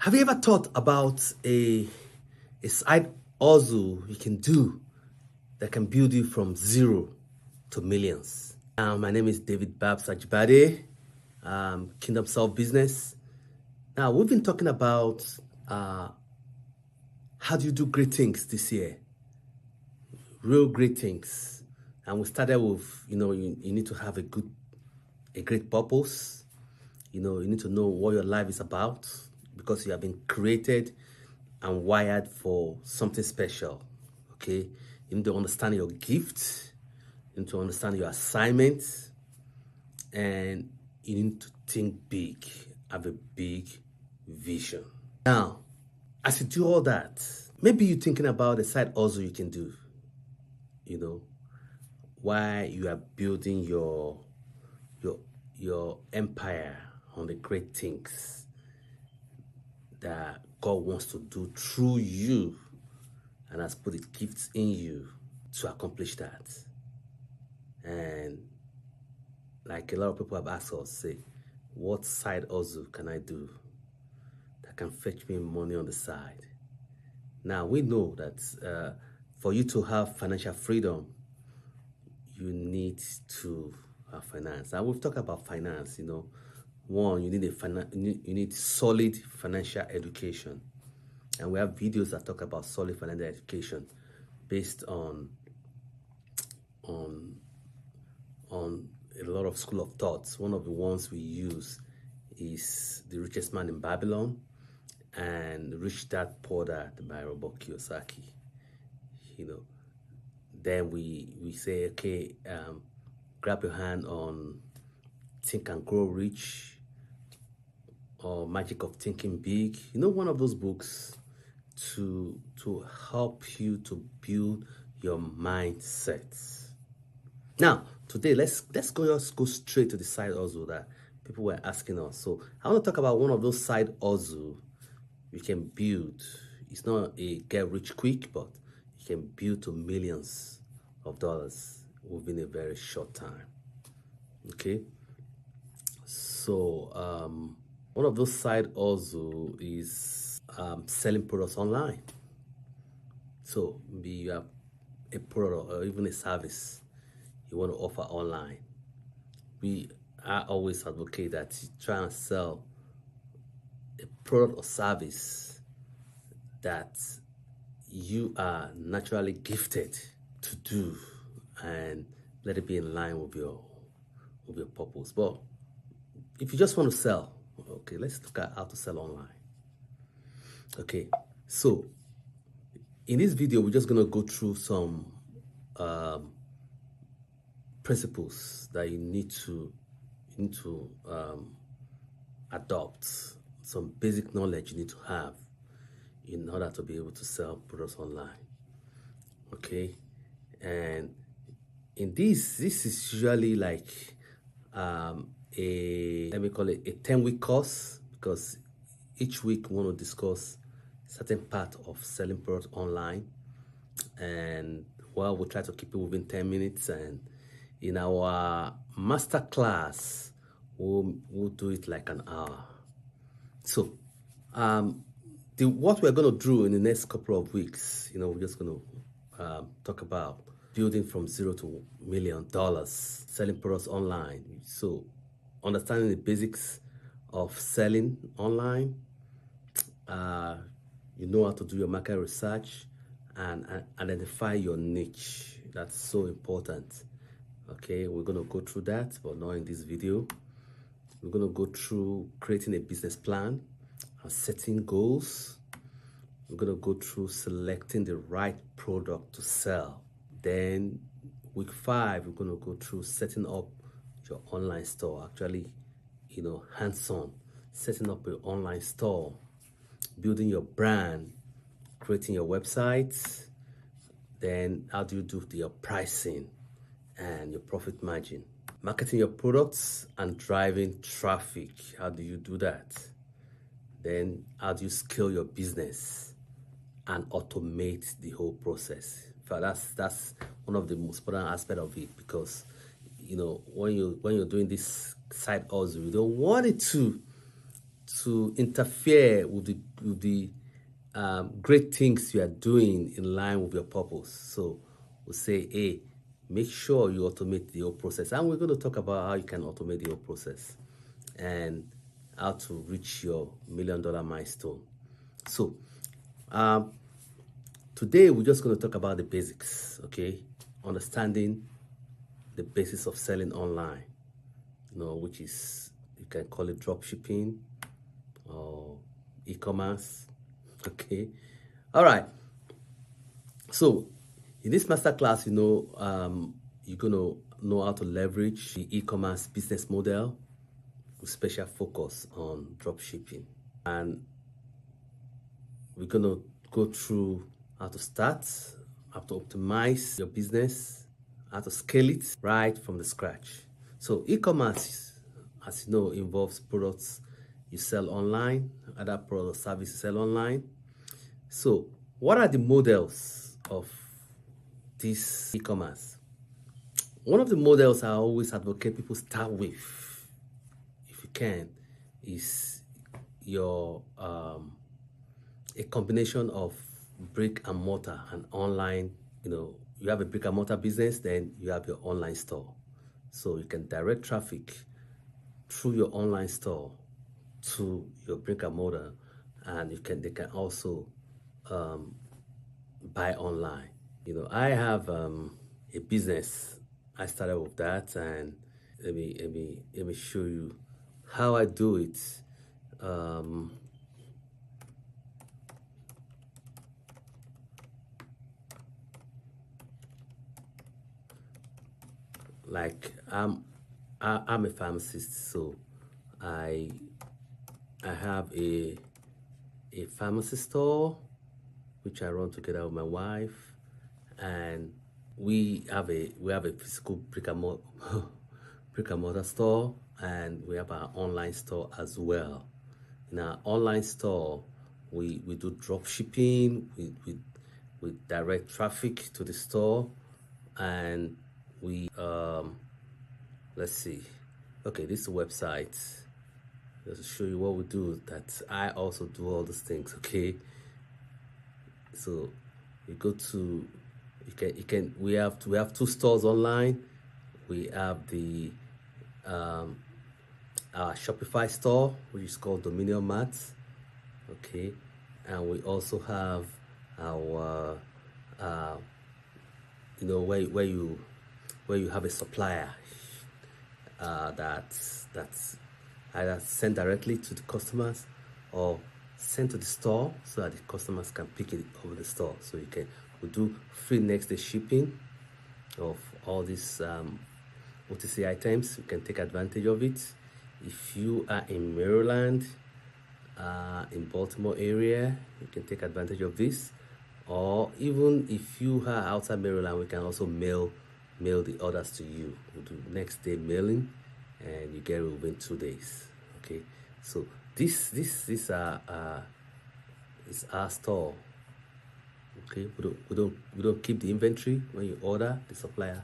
Have you ever thought about a side hustle you can do that can build you from zero to millions? My name is David Babs Ajibade, Kingdom Self Business. Now, we've been talking about how do you do great things this year? Real great things. And we started with, you need to have a great purpose. You need to know what your life is about because you have been created and wired for something special. Okay? You need to understand your gift. You need to understand your assignment. And you need to think big. Have a big vision. Now, as you do all that, maybe you're thinking about a side hustle you can do. While you are building your empire on the great things that God wants to do through you and has put the gifts in you to accomplish that. And like a lot of people have asked us, say, what side hustle can I do that can fetch me money on the side? Now, we know that for you to have financial freedom, you need to have finance. And we've talked about finance, One, you need solid financial education. And we have videos that talk about solid financial education based on a lot of school of thoughts. One of the ones we use is The Richest Man in Babylon and Rich Dad Poor Dad by Robert Kiyosaki. Then we say, okay, grab your hand on Think and Grow Rich or Magic of Thinking Big. One of those books to help you to build your mindset. Now, today, let's go straight to the side hustle that people were asking us. So I want to talk about one of those side hustle you can build. It's not a get rich quick, but you can build to millions of dollars within a very short time. Okay? So one of those side hustle is selling products online. So maybe you have a product or even a service you want to offer online. I always advocate that you try and sell a product or service that you are naturally gifted to do, and let it be in line with your purpose. But if you just want to sell, okay, let's look at how to sell online. Okay, so in this video, we're just going to go through some principles that you need to adopt, some basic knowledge you need to have in order to be able to sell products online. Okay, and in this is usually like let me call it a 10-week course, because each week we want to discuss certain part of selling products online, and we'll try to keep it within 10 minutes. And in our master class, we'll do it like an hour. So what we're going to do in the next couple of weeks, we're just going to talk about building from $0 to $1 million, selling products online. So understanding the basics of selling online, you know how to do your market research and identify your niche. That's so important. Okay, we're going to go through that, but not in this video. We're going to go through creating a business plan and setting goals. We're going to go through selecting the right product to sell. Then week 5, we're going to go through setting up your online store. Actually, hands-on, setting up your online store, building your brand, creating your website. Then how do you do your pricing and your profit margin? Marketing your products and driving traffic. How do you do that? Then how do you scale your business and automate the whole process? In fact, that's one of the most important aspects of it, because when you're doing this side hustle, you don't want it to to interfere with the great things you are doing in line with your purpose. So we'll say, hey, make sure you automate the whole process. And we're going to talk about how you can automate the whole process and how to reach your $1 million milestone. So today we're just going to talk about the basics, okay? Understanding the basis of selling online, which is, you can call it drop shipping or e-commerce, okay? All right. So in this masterclass, you're going to know how to leverage the e-commerce business model with special focus on drop shipping. And we're going to go through how to start, how to optimize your business, how to scale it right from the scratch. So e-commerce, as you know, involves products you sell online, other product services sell online. So what are the models of this e-commerce? One of the models I always advocate people start with, if you can, is your a combination of brick and mortar and online. You have a brick and mortar business, then you have your online store. So you can direct traffic through your online store to your brick and mortar, and they can also buy online. I have a business. I started with that, and let me show you how I do it. Like I'm a pharmacist, so I have a pharmacy store which I run together with my wife, and we have a physical brick and mortar store, and we have our online store as well. In our online store, we do drop shipping, we direct traffic to the store, and we let's see. Okay, this is the website. Just to show you what we do, that I also do all these things, okay? So you go to, we have two stores online. We have the our Shopify store, which is called Dominion Mart, okay? And we also have our where you have a supplier that's either sent directly to the customers or sent to the store so that the customers can pick it over the store. So we do free next day shipping of all these OTC items. You can take advantage of it. If you are in Maryland, in Baltimore area, you can take advantage of this. Or even if you are outside Maryland, we can also mail the orders to you. We do next day mailing, and you get it within 2 days. Okay, so this is our store. Okay, we don't keep the inventory. When you order, the supplier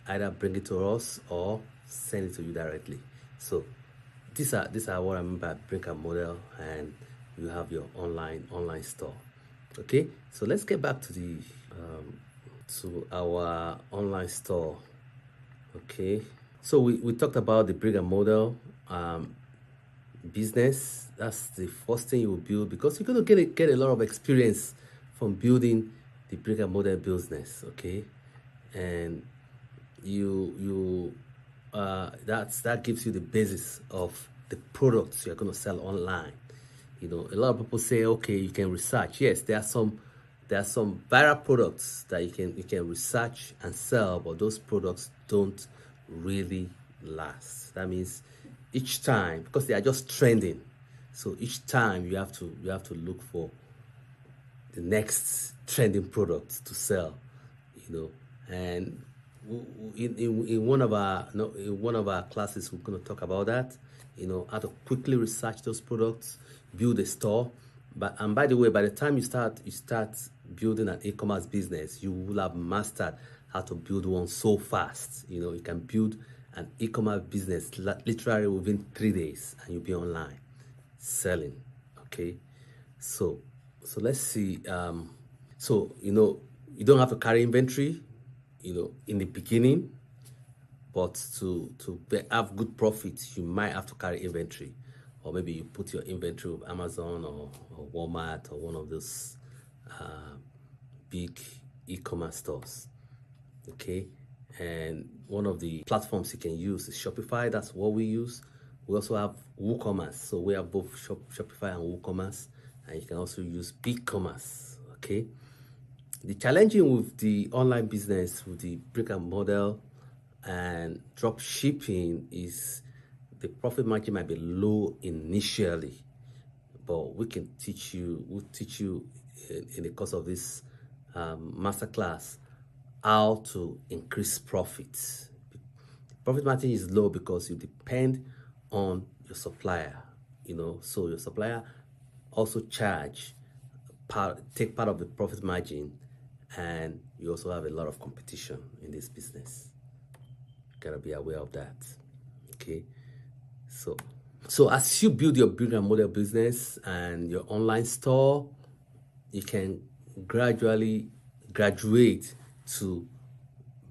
either bring it to us or send it to you directly. So these are what I mean by brick and mortar, and you have your online store. Okay, so let's get back to the to our online store. Okay, so we talked about the brick and mortar business. That's the first thing you will build, because you're going to get a lot of experience from building the brick and mortar business. Okay, and that gives you the basis of the products you're going to sell online. A lot of people say, okay, you can research. Yes, there are some viral products that you can research and sell, but those products don't really last. That means each time, because they are just trending, so each time you have to look for the next trending product to sell. And in one of our classes, we're going to talk about that. How to quickly research those products, build a store. And by the way, by the time you start building an e-commerce business, you will have mastered how to build one so fast. You can build an e-commerce business literally within 3 days, and you'll be online. selling. Okay, so let's see. So you don't have to carry inventory, in the beginning, but have good profits, you might have to carry inventory, or maybe you put your inventory with Amazon or Walmart or one of those big e-commerce stores. Okay, and one of the platforms you can use is Shopify. That's what we use. We also have WooCommerce, so we have both Shopify and WooCommerce, and you can also use BigCommerce. Okay, the challenging with the online business, with the brick and mortar and drop shipping, is the profit margin might be low initially, but we'll teach you in the course of this masterclass how to increase profits. Profit margin is low because you depend on your supplier, so your supplier also take part of the profit margin, and you also have a lot of competition in this business. You gotta be aware of that. Okay, so as you build your brick and mortar business and your online store, you can gradually graduate to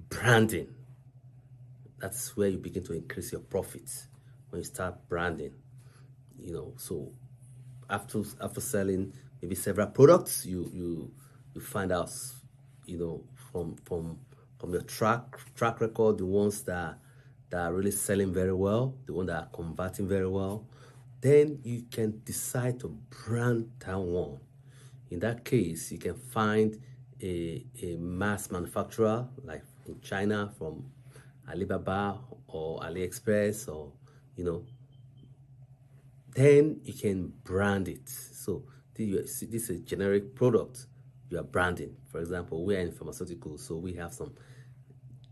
branding. That's where you begin to increase your profits, when you start branding. So after selling maybe several products, you find out, from your track record, the ones that are really selling very well, the ones that are converting very well. Then you can decide to brand that one. In that case, you can find a mass manufacturer, like in China, from Alibaba or AliExpress, or then you can brand it. So this is a generic product you are branding. For example, we are in pharmaceuticals, so we have some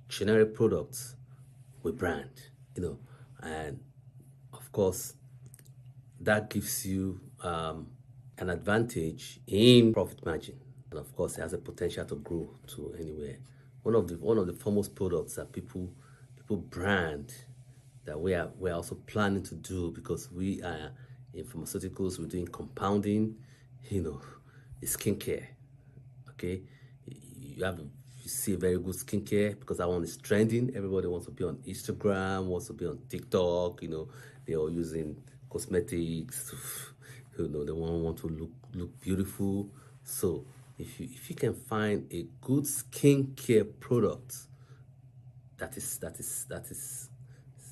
generic products we brand, and of course that gives you an advantage in profit margin, and of course it has a potential to grow to anywhere. One of the foremost products that people brand, that we're also planning to do, because we are in pharmaceuticals, we're doing compounding, is skincare. Okay, you see a very good skincare, because that one is trending. Everybody wants to be on Instagram, wants to be on TikTok. They're all using cosmetics. They want to look beautiful. So if you can find a good skincare product that is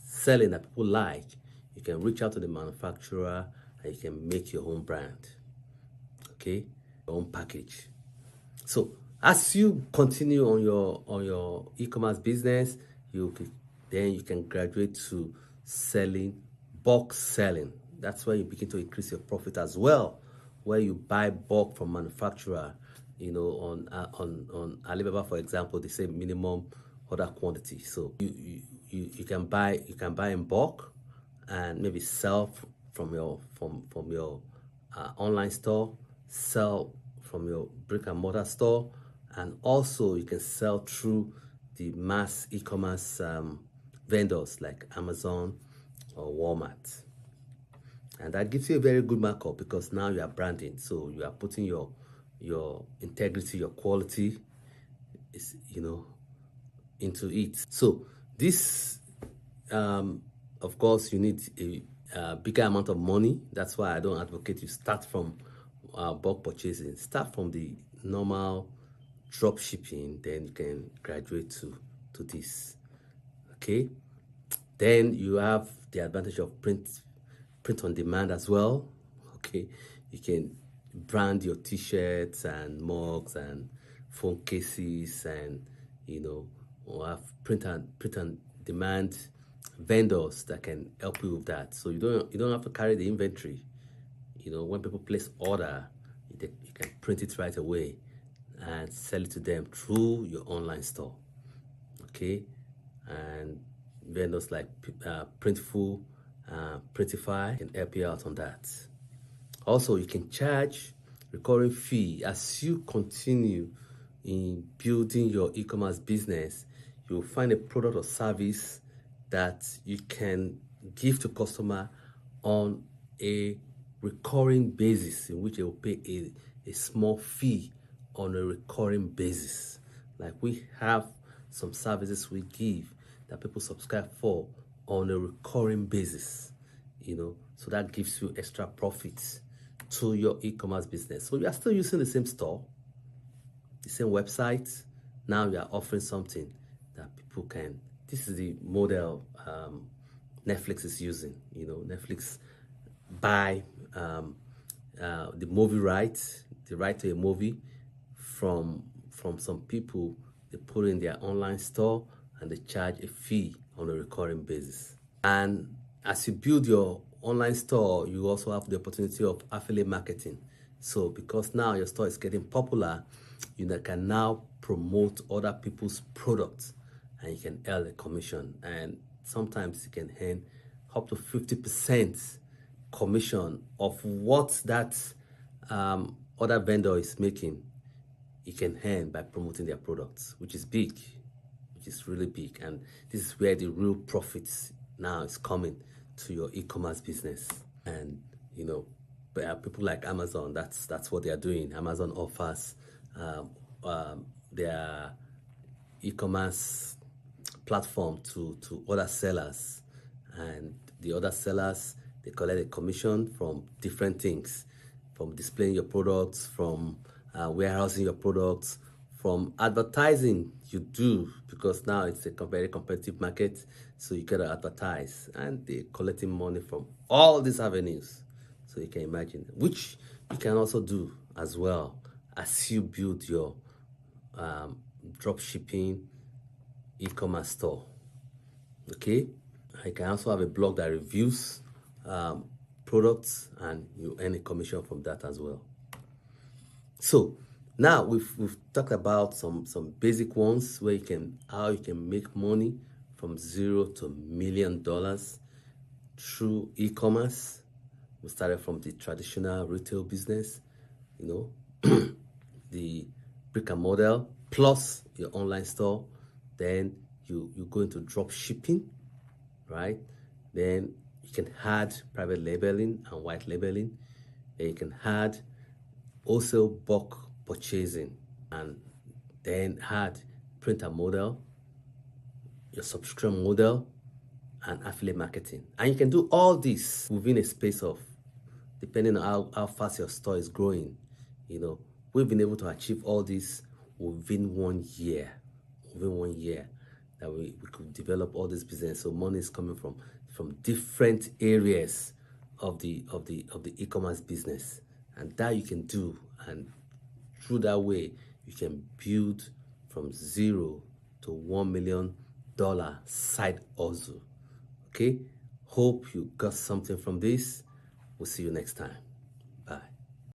selling, that people like, you can reach out to the manufacturer and you can make your own brand. Okay, your own package. So as you continue on your e-commerce business, then you can graduate to bulk selling. That's where you begin to increase your profit as well, where you buy bulk from manufacturer. On Alibaba, for example, they say minimum order quantity. So you can buy in bulk, and maybe sell from your online store, sell from your brick and mortar store, and also you can sell through the mass e-commerce vendors like Amazon or Walmart. And that gives you a very good markup, because now you are branding. So you are putting your integrity, your quality into it. So this, of course, you need a bigger amount of money. That's why I don't advocate you start from bulk purchasing. Start from the normal drop shipping, then you can graduate to this. Okay, then you have the advantage of print on demand as well. Okay, you can brand your t-shirts and mugs and phone cases, and or have print on demand vendors that can help you with that. So you don't have to carry the inventory. When people place order, you can print it right away and sell it to them through your online store. Okay, and vendors like Printful, Printify can help you out on that. Also, you can charge recurring fee as you continue in building your e-commerce business. You'll find a product or service that you can give to customer on a recurring basis, in which they will pay a small fee on a recurring basis. Like we have some services we give that people subscribe for on a recurring basis, so that gives you extra profits to your e-commerce business. So you are still using the same store, the same website. Now you are offering something that people can. This is the model Netflix is using. Netflix buy the movie rights, the right to a movie from some people. They put in their online store and they charge a fee on a recurring basis. And as you build your online store, you also have the opportunity of affiliate marketing. So because now your store is getting popular, you can now promote other people's products and you can earn a commission. And sometimes you can earn up to 50% commission of what that other vendor is making. You can earn by promoting their products, which is big, which is really big. And this is where the real profits now is coming to your e-commerce business. And people like Amazon, that's what they are doing. Amazon offers their e-commerce platform to other sellers, and the other sellers, they collect a commission from different things, from displaying your products, from warehousing your products, from advertising you do, because now it's a very competitive market, so you gotta advertise, and they're collecting money from all these avenues. So you can imagine, which you can also do as well as you build your drop shipping e-commerce store. Okay, I can also have a blog that reviews products, and you earn a commission from that as well. So now we've talked about some basic ones where how you can make money from $0 to $1 million through e-commerce. We started from the traditional retail business, the brick and mortar plus your online store. Then you go into drop shipping, right? Then you can add private labeling and white labeling. Then you can add also bulk purchasing, and then add printer model, your subscription model, and affiliate marketing. And you can do all this within a space of, depending on how fast your store is growing. We've been able to achieve all this within 1 year. Within 1 year that we could develop all this business. So money is coming from different areas of the e-commerce business, and that you can do. And through that way, you can build from $0 to $1 million side hustle. Okay, hope you got something from this. We'll see you next time.